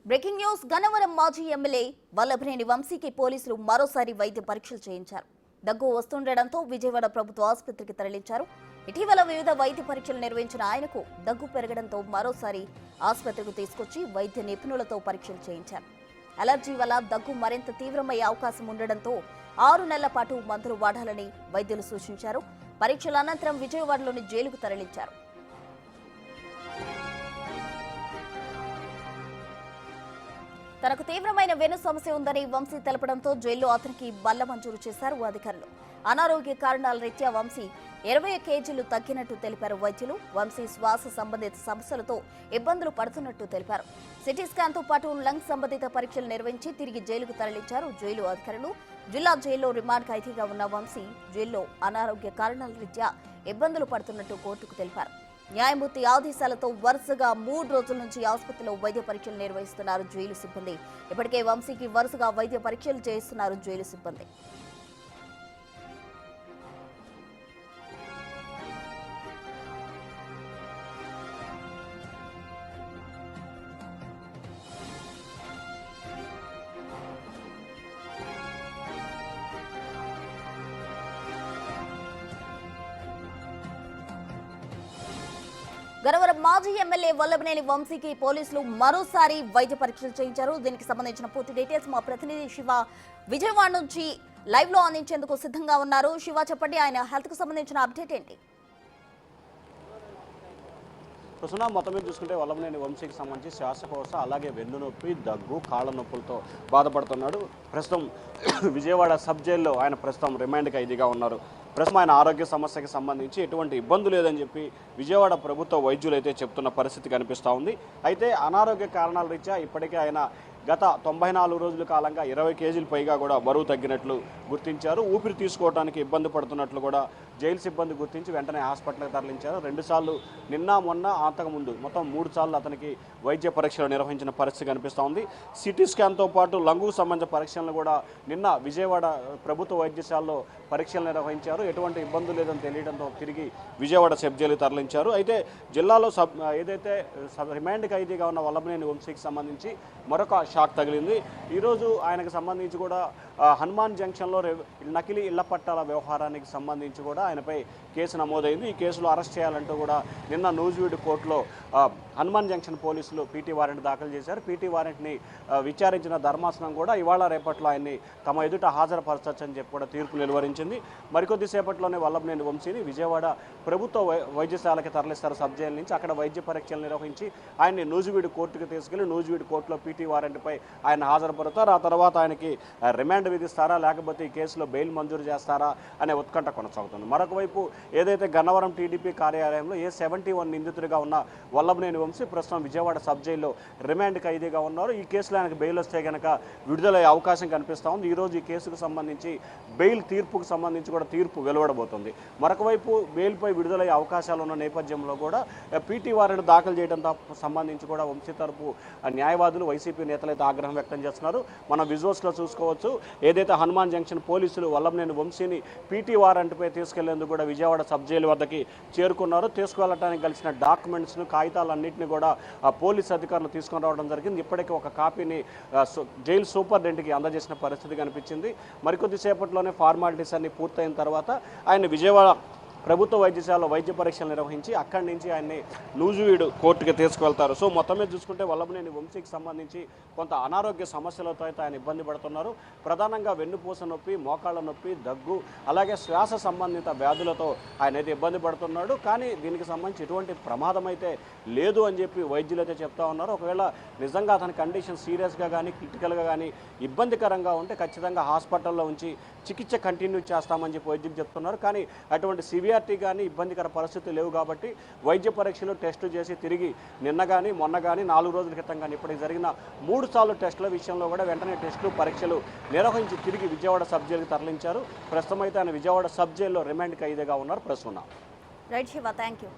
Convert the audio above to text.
Breaking news Gannavaram మాజీ MLA Vallabhaneni వంశీకి పోలీసులు మరోసారి వైద్య పరీక్షలు చేయించారు. దగ్గు వస్తుండటంతో విజయవాడ ప్రభుత్వ ఆసుపత్రికి తరలించారు. ఇటీవల వివిధ వైద్య పరీక్షలు నిర్వహించిన ఆయనకు దగ్గు పెరగడంతో మరోసారి ఆసుపత్రికి తీసుకొచ్చి వైద్య నిపుణులతో పరీక్షలు చేయించారు. అలర్జీ వల్ల దగ్గు మరింత తీవ్రమయ్యే అవకాశం ఉండడంతో 6 నెలల పాటు మందులు వాడాలని వైద్యులు సూచించారు. పరీక్షల అనంతరం విజయవాడలోని జైలుకు తరలించారు. తనకు తీవ్రమైన వెన్ను సమస్య ఉందని వంశీ తెలపడంతో జైల్లో అతనికి బల్ల మంజూరు చేశారు అధికారులు. అనారోగ్య కారణాల రీత్యా వంశీ 20 కేజీలు తగ్గినట్టు తెలిపారు వైద్యులు. వంశీ శ్వాస సంబంధిత సమస్యలతో ఇబ్బందులు పడుతున్నట్టు తెలిపారు. సిటీ స్కాన్ తో పాటు లంగ్ సంబంధిత పరీక్షలు నిర్వహించి తిరిగి జైలుకు తరలించారు జైలు అధికారులు. జిల్లా జైల్లో రిమాండ్ ఖైదీగా ఉన్న వంశీ జైల్లో అనారోగ్య కారణాల రీత్యా ఇబ్బందులు పడుతున్నట్టు కోర్టుకు తెలిపారు. న్యాయమూర్తి ఆదేశాలతో వరుసగా 3 రోజుల నుంచి ఆసుపత్రిలో వైద్య పరీక్షలు నిర్వహిస్తున్నారు జైలు సిబ్బంది. ఇప్పటికే వంశీకి వరుసగా వైద్య పరీక్షలు చేయిస్తున్నారు జైలు సిబ్బంది. గన్నవరం మాజీ ఎమ్మెల్యే వల్లభనేని వంశీకి పోలీసులు మరోసారి వైద్య పరీక్షలు చేయించారు. దీనికి సంబంధించిన పూర్తి డీటెయిల్స్ మా ప్రతినిధి శివ విజయవాడ నుంచి లైవ్ లో అందించేందుకు సిద్ధంగా ఉన్నారు. శివ, చెప్పండి, ఆయన హెల్త్ కు సంబంధించిన అప్డేట్ ఏంటి? మొత్తం మీద చూసుకుంటే వల్లభనేని వంశీకి సంబంధించి శ్వాసకోశ అలాగే వెన్ను నొప్పి, దగ్గు, కాళ్ళ నొప్పులతో బాధపడుతున్నాడు. ప్రస్తుతం విజయవాడ సబ్ జైల్లో ఆయన ప్రస్తుతం రిమాండ్ ఖైదీగా ఉన్నారు. ప్రస్తుతం ఆయన ఆరోగ్య సమస్యకి సంబంధించి ఎటువంటి ఇబ్బంది లేదని చెప్పి విజయవాడ ప్రభుత్వ వైద్యులు అయితే చెప్తున్న పరిస్థితి కనిపిస్తూ ఉంది. అయితే అనారోగ్య కారణాల రీత్యా ఇప్పటికే ఆయన గత 94 రోజుల కాలంగా 20 కేజీలు పైగా కూడా బరువు తగ్గినట్లు గుర్తించారు. ఊపిరి తీసుకోవడానికి ఇబ్బంది పడుతున్నట్లు కూడా జైలు సిబ్బంది గుర్తించి వెంటనే హాస్పిటల్కి తరలించారు. 2 సార్లు నిన్న మొన్న అంతకుముందు మొత్తం 3 సార్లు అతనికి వైద్య పరీక్షలు నిర్వహించిన పరిస్థితి కనిపిస్తూ ఉంది. సిటీ స్కాన్తో పాటు లంగుకు సంబంధించిన పరీక్షలను కూడా నిన్న విజయవాడ ప్రభుత్వ వైద్యశాలలో పరీక్షలు నిర్వహించారు. ఎటువంటి ఇబ్బంది లేదని తెలియడంతో తిరిగి విజయవాడ సబ్ జైలుకి తరలించారు. అయితే జిల్లాలో ఏదైతే రిమాండ్ ఖైదీగా ఉన్న వల్లభనేని వంశీకి సంబంధించి మరొక షాక్ తగిలింది. ఈరోజు ఆయనకు సంబంధించి కూడా హనుమాన్ జంక్షన్లో నకిలీ ఇళ్ల పట్టాల వ్యవహారానికి సంబంధించి కూడా ఆయనపై కేసు నమోదైంది. ఈ కేసులో అరెస్ట్ చేయాలంటూ కూడా నిన్న నూజివీడు కోర్టులో హనుమాన్ జంక్షన్ పోలీసులు పీటీ వారెంట్ దాఖలు చేశారు. పీటీ వారెంట్ని విచారించిన ధర్మాసనం కూడా ఇవాళ రేపట్లో ఆయన్ని తమ ఎదుట హాజరుపరచని చెప్పి కూడా తీర్పు వెలువరించింది. మరికొద్ది సేపట్లోనే వల్లభనేని వంశీని విజయవాడ ప్రభుత్వ వైద్యశాలకి తరలిస్తారు సబ్ జైలు నుంచి. అక్కడ వైద్య పరీక్షలు నిర్వహించి ఆయన్ని నూజివీడు కోర్టుకు తీసుకెళ్లి నూజివీడు కోర్టులో పీటీ వారెంట్పై ఆయన హాజరుపడతారు. ఆ తర్వాత ఆయనకి రిమాండ్ విధిస్తారా లేకపోతే ఈ కేసులో బెయిల్ మంజూరు చేస్తారా అనే ఉత్కంఠ కొనసాగుతుంది. మరొక వైపు ఏదైతే గన్నవరం టీడీపీ కార్యాలయంలో A71 నిందితుడిగా ఉన్న వల్లభనేని వంశీ ప్రస్తుతం విజయవాడ సబ్ జైల్లో రిమాండ్ ఖైదీగా ఉన్నారు. ఈ కేసులో ఆయనకు బెయిల్ వస్తే కనుక విడుదలయ్యే అవకాశం కనిపిస్తూ ఉంది. ఈరోజు ఈ కేసుకు సంబంధించి బెయిల్ తీర్పుకు సంబంధించి కూడా తీర్పు వెలువడబోతుంది. మరొక వైపు బెయిల్పై విడుదలయ్యే అవకాశాలు ఉన్న నేపథ్యంలో కూడా పీటీ వారెంట్ దాఖలు చేయడంతో సంబంధించి కూడా వంశీ తరపు న్యాయవాదులు వైసీపీ నేతలు అయితే ఆగ్రహం వ్యక్తం చేస్తున్నారు. మనం విజువల్స్లో చూసుకోవచ్చు. ఏదైతే హనుమాన్ జంక్షన్ పోలీసులు వల్లభనేని వంశీని పీటీ వారెంట్పై తీసుకెళ్లేందుకు కూడా విజయవాడ సబ్ జైలు వద్దకి చేరుకున్నారు. తీసుకువెళ్ళడానికి కలిసిన డాక్యుమెంట్స్ను, కాగితాలన్నింటినీ కూడా పోలీసు అధికారులు తీసుకొని రావడం జరిగింది. ఇప్పటికీ ఒక కాపీని జైలు సూపరింటెండెంట్కి అందజేసిన పరిస్థితి కనిపించింది. మరికొద్ది సేపట్లోనే ఫార్మాలిటీస్ అన్ని పూర్తయిన తర్వాత ఆయన విజయవాడ ప్రభుత్వ వైద్యశాలలో వైద్య పరీక్షలు నిర్వహించి అక్కడి నుంచి ఆయన్ని నూజివీడు కోర్టుకి తీసుకువెళ్తారు. సో మొత్తం మీద చూసుకుంటే వల్లభనేని వంశీకి సంబంధించి కొంత అనారోగ్య సమస్యలతో అయితే ఆయన ఇబ్బంది పడుతున్నారు. ప్రధానంగా వెన్నుపూస నొప్పి, మోకాళ్ళ నొప్పి, దగ్గు అలాగే శ్వాస సంబంధిత వ్యాధులతో ఆయన అయితే ఇబ్బంది పడుతున్నాడు. కానీ దీనికి సంబంధించి ఎటువంటి ప్రమాదం అయితే లేదు అని చెప్పి వైద్యులు అయితే చెప్తా ఉన్నారు. ఒకవేళ నిజంగా అతని కండిషన్ సీరియస్గా కానీ క్రిటికల్గా కానీ ఇబ్బందికరంగా ఉంటే ఖచ్చితంగా హాస్పిటల్లో ఉంచి చికిత్స కంటిన్యూ చేస్తామని చెప్పి వైద్యులు చెప్తున్నారు. కానీ అటువంటి సివియారిటీ కానీ ఇబ్బందికర పరిస్థితులు లేవు కాబట్టి వైద్య పరీక్షలు టెస్టు చేసి తిరిగి నిన్న కానీ మొన్న కానీ 4 రోజుల క్రితం కానీ ఇప్పటికి జరిగిన 3 సార్లు టెస్టుల విషయంలో కూడా వెంటనే టెస్టులు పరీక్షలు నిర్వహించి తిరిగి విజయవాడ సబ్ జైలుకి తరలించారు. ప్రస్తుతం అయితే ఆయన విజయవాడ సబ్ జైల్లో రిమాండ్ ఖైదీగా ఉన్నారు. ప్రస్తుతం రైట్ శివ, థ్యాంక్ యూ.